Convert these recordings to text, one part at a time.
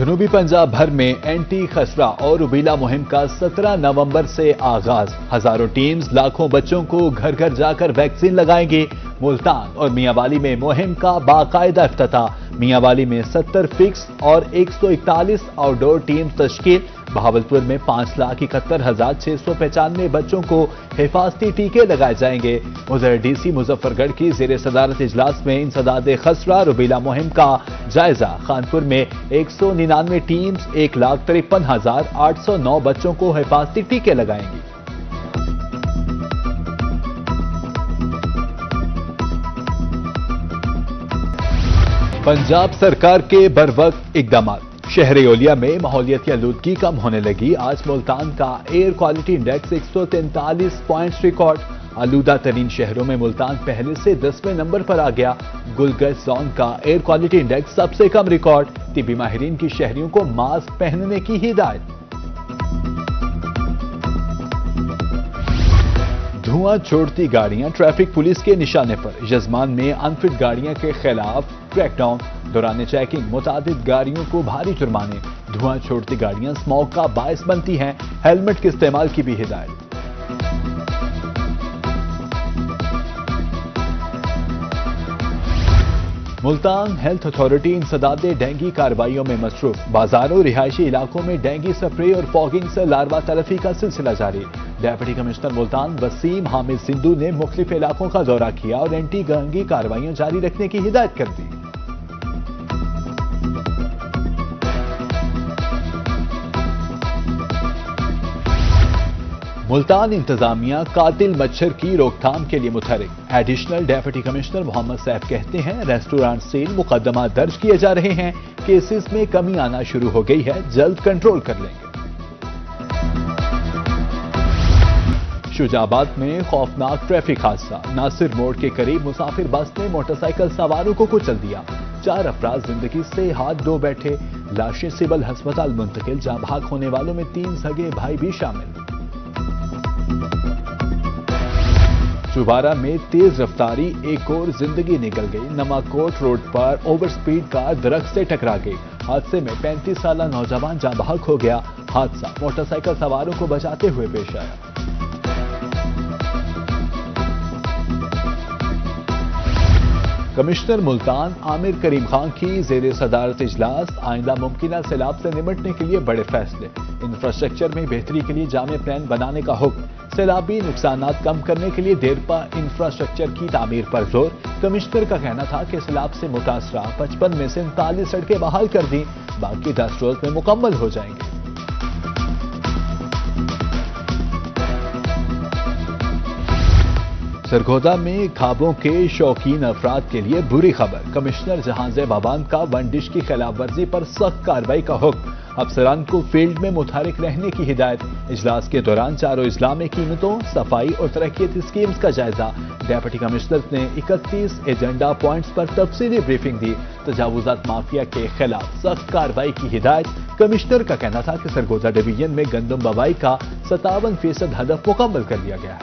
جنوبی پنجاب بھر میں اینٹی خسرہ اور روبیلا مہم کا 17 نومبر سے آغاز۔ ہزاروں ٹیمز لاکھوں بچوں کو گھر گھر جا کر ویکسین لگائیں گے۔ ملتان اور میاں والی میں مہم کا باقاعدہ افتتاح۔ میاں والی میں 70 فکس اور 141 آؤٹ ڈور ٹیم تشکیل۔ بہاولپور میں 5,71,695 بچوں کو حفاظتی ٹیکے لگائے جائیں گے۔ ادھر ڈی سی مظفر گڑھ کی زیر صدارت اجلاس میں انسداد خسرہ روبیلا مہم کا جائزہ۔ خانپور میں 199 ٹیمز 1,53,809 بچوں کو حفاظتی ٹیکے لگائیں گی۔ پنجاب سرکار کے بروقت اقدامات۔ شہر اولیا میں ماحولیاتی آلودگی کم ہونے لگی۔ آج ملتان کا air quality index 143 points record. آلودہ ترین شہروں میں ملتان پہلے سے 10ویں نمبر پر آ گیا۔ گلگت زون کا ایئر کوالٹی انڈیکس سب سے کم ریکارڈ۔ طبی ماہرین کی شہریوں کو ماسک پہننے کی ہدایت۔ دھواں چھوڑتی گاڑیاں ٹریفک پولیس کے نشانے پر۔ یزمان میں انفٹ گاڑیاں کے خلاف کریک ڈاؤن۔ دوران چیکنگ متعدد گاڑیوں کو بھاری جرمانے۔ دھواں چھوڑتی گاڑیاں اسموگ کا باعث بنتی ہیں، ہیلمٹ کے استعمال کی بھی ہدایت۔ ملتان ہیلتھ اتھارٹی انسداد ڈینگی کارروائیوں میں مصروف۔ بازاروں رہائشی علاقوں میں ڈینگی سپرے اور فاگنگ سے لاروا تلفی کا سلسلہ جاری۔ ڈیپٹی کمشنر ملتان وسیم حامد سندھو نے مختلف علاقوں کا دورہ کیا اور اینٹی ڈینگی کارروائیاں جاری رکھنے کی ہدایت کر دی۔ ملتان انتظامیہ قاتل مچھر کی روک تھام کے لیے متحرک۔ ایڈیشنل ڈیپٹی کمشنر محمد سیف کہتے ہیں ریسٹورانٹ سیل مقدمات درج کیے جا رہے ہیں، کیسز میں کمی آنا شروع ہو گئی ہے، جلد کنٹرول کر لیں گے۔ شجاع آباد میں خوفناک ٹریفک حادثہ۔ ناصر موڑ کے قریب مسافر بس نے موٹر سائیکل سواروں کو کچل دیا۔ 4 افراد زندگی سے ہاتھ دھو بیٹھے۔ لاشیں سول ہسپتال منتقل۔ جاں بحق ہونے والوں میں 3 سگے بھائی بھی شامل۔ چوبارہ میں تیز رفتاری ایک اور زندگی نکل گئی۔ نماکوٹ روڈ پر اوور سپیڈ کار درخت سے ٹکرا گئی۔ حادثے میں 35 سالہ نوجوان جاں بحق ہو گیا۔ حادثہ موٹر سائیکل سواروں کو بچاتے ہوئے پیش آیا۔ کمشنر ملتان عامر کریم خان کی زیر صدارت اجلاس۔ آئندہ ممکنہ سیلاب سے نمٹنے کے لیے بڑے فیصلے۔ انفراسٹرکچر میں بہتری کے لیے جامع پلان بنانے کا حکم۔ سیلابی نقصانات کم کرنے کے لیے دیرپا انفراسٹرکچر کی تعمیر پر زور۔ کمشنر کا کہنا تھا کہ سیلاب سے متاثرہ 55 میں سے 39 سڑکیں بحال کر دیں، باقی 10 روز میں مکمل ہو جائیں گے۔ سرگودا میں کھابوں کے شوقین افراد کے لیے بری خبر۔ کمشنر جہاں زیب آباد کا ون ڈش کی خلاف ورزی پر سخت کارروائی کا حکم۔ افسران کو فیلڈ میں متحرک رہنے کی ہدایت۔ اجلاس کے دوران چاروں اضلاع میں قیمتوں، صفائی اور ترقیاتی اسکیمز کا جائزہ۔ ڈیپٹی کمشنر نے 31 ایجنڈا پوائنٹس پر تفصیلی بریفنگ دی۔ تجاوزات مافیا کے خلاف سخت کارروائی کی ہدایت۔ کمشنر کا کہنا تھا کہ سرگودا ڈویژن میں گندم بوائی کا 57% ہدف مکمل کر لیا گیا ہے۔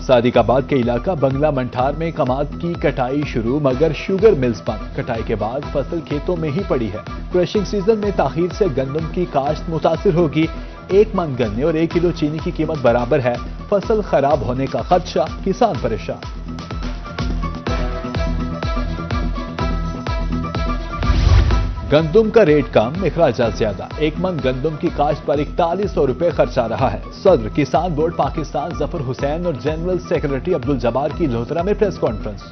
صادق آباد کے علاقہ بنگلہ منٹھار میں کماد کی کٹائی شروع، مگر شوگر ملز بند۔ کٹائی کے بعد فصل کھیتوں میں ہی پڑی ہے۔ کریشنگ سیزن میں تاخیر سے گندم کی کاشت متاثر ہوگی۔ 1 من گنے اور 1 کلو چینی کی قیمت برابر ہے۔ فصل خراب ہونے کا خدشہ، کسان پریشان۔ گندم کا ریٹ کم، اخراجات زیادہ۔ 1 من گندم کی کاشت پر 4100 روپے خرچ آ رہا ہے۔ صدر کسان بورڈ پاکستان ظفر حسین اور جنرل سیکرٹری عبدالجبار کی لودھرا میں پریس کانفرنس۔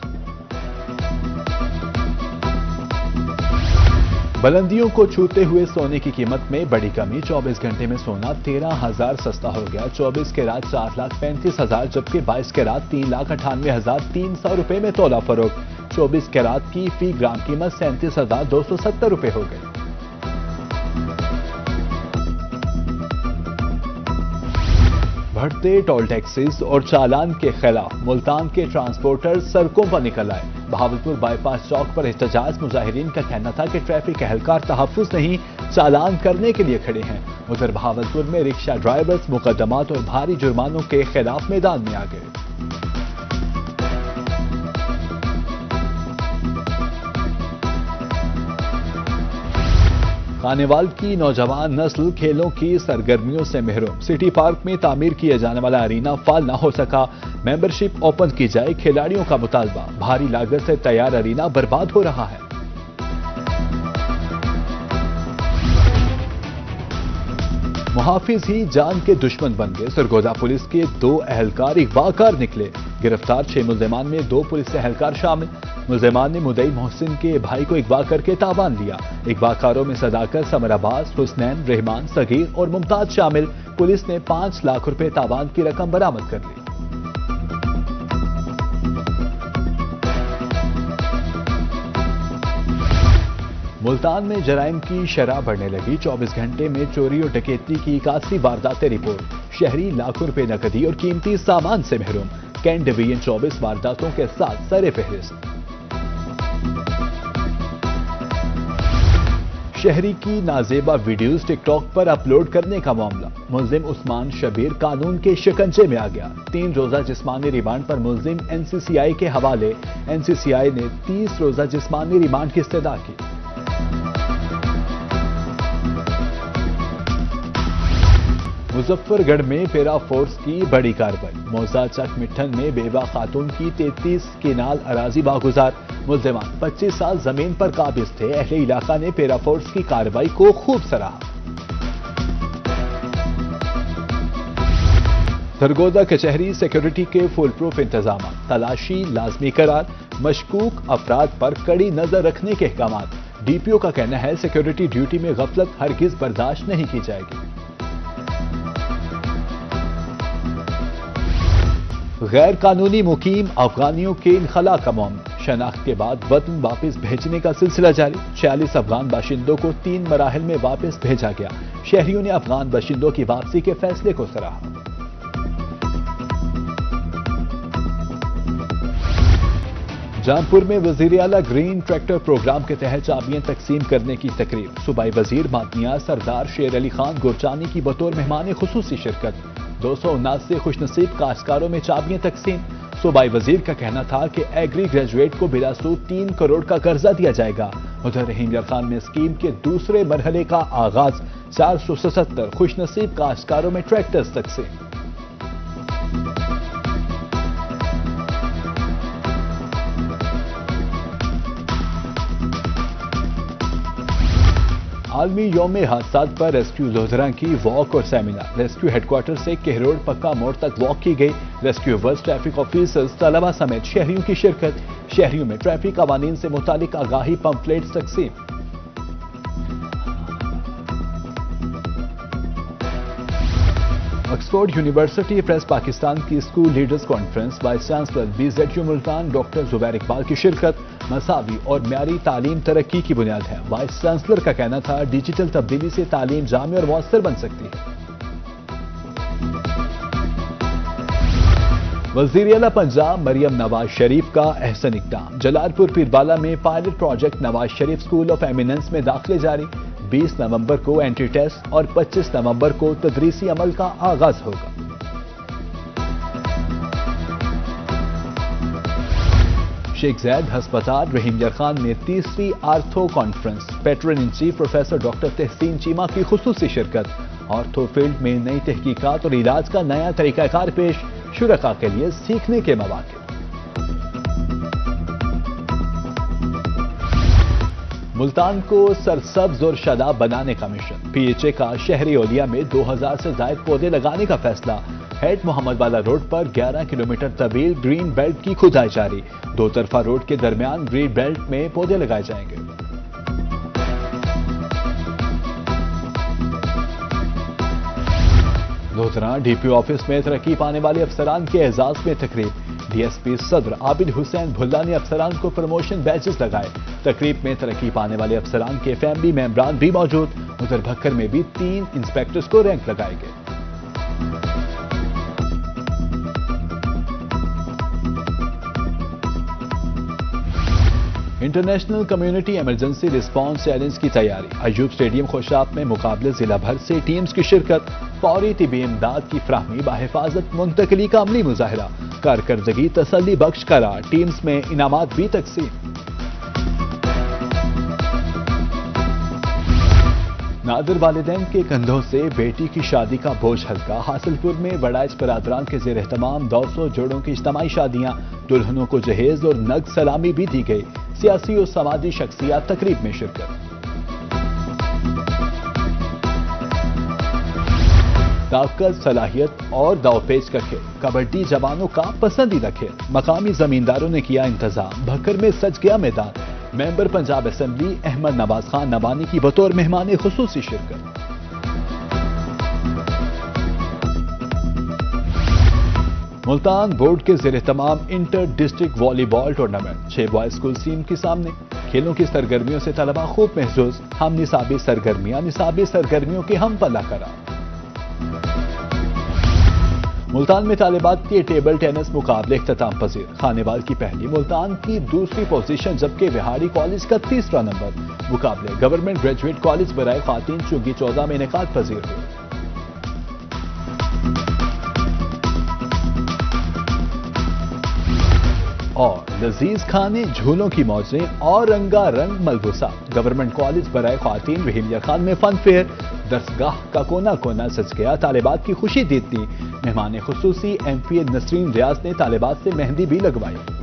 بلندیوں کو چھوتے ہوئے سونے کی قیمت میں بڑی کمی۔ 24 گھنٹے میں سونا 13,000 سستا ہو گیا۔ 24 کیرات 4,35,000 جبکہ 22 کیرات 3,98,300 روپے میں تولا فروخت۔ 24 کیرات کی فی گرام قیمت 37,270 روپے ہو گئی۔ بڑھتے ٹول ٹیکسز اور چالان کے خلاف ملتان کے ٹرانسپورٹر سڑکوں پر نکل آئے۔ بہاولپور بائی پاس چوک پر احتجاج، مظاہرین کا کہنا تھا کہ ٹریفک اہلکار تحفظ نہیں چالان کرنے کے لیے کھڑے ہیں۔ ادھر بہاولپور میں رکشہ ڈرائیورز مقدمات اور بھاری جرمانوں کے خلاف میدان میں آ گئے۔ خانیوال کی نوجوان نسل کھیلوں کی سرگرمیوں سے محروم، سٹی پارک میں تعمیر کیے جانے والا ارینا فعال نہ ہو سکا، ممبرشپ اوپن کی جائے، کھلاڑیوں کا مطالبہ، بھاری لاگت سے تیار ارینا برباد ہو رہا ہے۔ محافظ ہی جان کے دشمن بن گئے، سرگودا پولیس کے 2 اہلکار اغوا کار نکلے، گرفتار 6 ملزمان میں 2 پولیس اہلکار شامل۔ ملزمان نے مدعی محسن کے بھائی کو اغوا کر کے تاوان لیا۔ اغوا کاروں میں صداقت، سمر عباس، حسنین، رحمان، صغیر اور ممتاز شامل۔ پولیس نے 5 لاکھ روپے تاوان کی رقم برآمد کر لی۔ ملتان میں جرائم کی شرح بڑھنے لگی، 24 گھنٹے میں چوری اور ڈکیتی کی 81 وارداتیں رپورٹ، شہری لاکھوں روپے نقدی اور قیمتی سامان سے محروم، کینٹ ڈویژن 24 وارداتوں کے ساتھ سر فہرست۔ شہری کی نازیبا ویڈیوز ٹک ٹاک پر اپلوڈ کرنے کا معاملہ، ملزم عثمان شبیر قانون کے شکنجے میں آ گیا، 3 روزہ جسمانی ریمانڈ پر ملزم NCCI کے حوالے، NCCI نے 30 روزہ جسمانی ریمانڈ کی استدعا کی۔ مظفر گڑھ میں پیرا فورس کی بڑی کارروائی، موزہ چک مٹھن میں بیوہ خاتون کی 33 کنال اراضی واگزار، ملزمان 25 سال زمین پر قابض تھے، اہل علاقہ نے پیرا فورس کی کارروائی کو خوب سراہا۔ سرگودا کچہری سیکورٹی کے فول پروف انتظامات، تلاشی لازمی قرار، مشکوک افراد پر کڑی نظر رکھنے کے احکامات، DPO کا کہنا ہے سیکورٹی ڈیوٹی میں غفلت ہرگز برداشت نہیں کی جائے گی۔ غیر قانونی مقیم افغانیوں کے انخلاء کا معاملہ، شناخت کے بعد وطن واپس بھیجنے کا سلسلہ جاری، 46 افغان باشندوں کو 3 مراحل میں واپس بھیجا گیا، شہریوں نے افغان باشندوں کی واپسی کے فیصلے کو سراہا۔ جانپور میں وزیر اعلیٰ گرین ٹریکٹر پروگرام کے تحت چابیاں تقسیم کرنے کی تقریب، صوبائی وزیر معدنیات سردار شیر علی خان گورچانی کی بطور مہمان خصوصی شرکت، 279 خوش نصیب کاشتکاروں میں چابیاں تقسیم۔ صوبائی وزیر کا کہنا تھا کہ ایگری گریجویٹ کو بلا سود 3 کروڑ کا قرضہ دیا جائے گا۔ ادھر رحیم یار خان میں اسکیم کے دوسرے مرحلے کا آغاز، 477 خوش نصیب کاشتکاروں میں ٹریکٹرز تقسیم۔ عالمی یوم حادثات پر ریسکیو لودھرا کی واک اور سیمینار، ریسکیو ہیڈ کوارٹر سے کہروڑ پکا موڑ تک واک کی گئی، ریسکیورز، ٹریفک آفیسرز، طلبہ سمیت شہریوں کی شرکت، شہریوں میں ٹریفک قوانین سے متعلق آگاہی پمفلیٹس تقسیم۔ آکسفورڈ یونیورسٹی پریس پاکستان کی school leaders conference, vice chancellor BZU Multan doctor Zubair Iqbal کی شرکت، مساوی اور معیاری تعلیم ترقی کی بنیاد ہے، وائس چانسلر کا کہنا تھا ڈیجیٹل تبدیلی سے تعلیم جامع اور مؤثر بن سکتی ہے۔ وزیر اعلیٰ پنجاب مریم نواز شریف کا احسن اقدام، جلال پور پیربالا میں pilot project Nawaz Sharif school of eminence میں داخلے جاری، 20 نومبر کو انٹری ٹیسٹ اور 25 نومبر کو تدریسی عمل کا آغاز ہوگا۔ شیخ زید ہسپتال رحیم یار خان میں 30ویں ortho conference, patron in chief professor doctor Tehseen Cheema کی خصوصی شرکت، آرتھو فیلڈ میں نئی تحقیقات اور علاج کا نیا طریقہ کار پیش، شرکاء کے لیے سیکھنے کے مواقع۔ ملتان کو سرسبز اور شاداب بنانے کا مشن، PHA کا شہری اولیا میں 2000 سے زائد پودے لگانے کا فیصلہ، ہیڈ محمد والا روڈ پر 11 کلومیٹر طویل گرین بیلٹ کی کھدائی جاری، 2 طرفہ روڈ کے درمیان گرین بیلٹ میں پودے لگائے جائیں گے۔ لودھرا DPO آفس میں ترقی پانے والے افسران کے اعزاز میں تقریب، DSP صدر عابد حسین بھلا نے افسران کو پروموشن بیجز لگائے، تقریب میں ترقی پانے والے افسران کے فیملی ممبران بھی موجود، ادھر بھکر میں بھی 3 انسپیکٹرز کو رینک لگائے گئے۔ International community emergency response challenge کی تیاری، ایوب اسٹیڈیم خوشاب میں مقابلے ضلع بھر سے ٹیمز کی شرکت، فوری طبی امداد کی فراہمی بحفاظت منتقلی کا عملی مظاہرہ، کارکردگی تسلی بخش قرار، ٹیمز میں انعامات بھی تقسیم۔ نادر والدین کے کندھوں سے بیٹی کی شادی کا بوجھ ہلکا، حاصل پور میں وڈائچ برادران کے زیر اہتمام 200 جوڑوں کی اجتماعی شادیاں، دلہنوں کو جہیز اور نقد سلامی بھی دی گئی، سیاسی اور سماجی شخصیات تقریب میں شرکت۔ طاقت، صلاحیت اور داؤ پیچ کا کھیل، کبڈی جوانوں کا پسندیدہ کھیل، مقامی زمینداروں نے کیا انتظام، بھکر میں سج گیا میدان، ممبر پنجاب اسمبلی احمد نواز خان نبانی کی بطور مہمان خصوصی شرکت۔ ملتان بورڈ کے زیر اہتمام انٹر ڈسٹرکٹ والی بال ٹورنامنٹ، 6 بوائز اسکول ٹیم کے سامنے، کھیلوں کی سرگرمیوں سے طلبہ خوب محظوظ، ہم نصابی سرگرمیوں کے ہم پلہ قرار۔ ملتان میں طالبات کے ٹیبل ٹینس مقابلے اختتام پذیر، خانیوال کی پہلی، ملتان کی دوسری پوزیشن جبکہ بہاری کالج کا تیسرا نمبر، مقابلے گورنمنٹ گریجویٹ کالج برائے خواتین چنگی 14 میں انعقاد پذیر ہوئے۔ اور لذیذ کھانے، جھولوں کی موجیں اور رنگا رنگ ملبوسات، گورنمنٹ کالج برائے خواتین رحیمیہ خان میں فن فیئر، درسگاہ کا کونا کونا سج گیا، طالبات کی خوشی دیتی، مہمان خصوصی ایم پی نسرین ریاض نے طالبات سے مہندی بھی لگوائی۔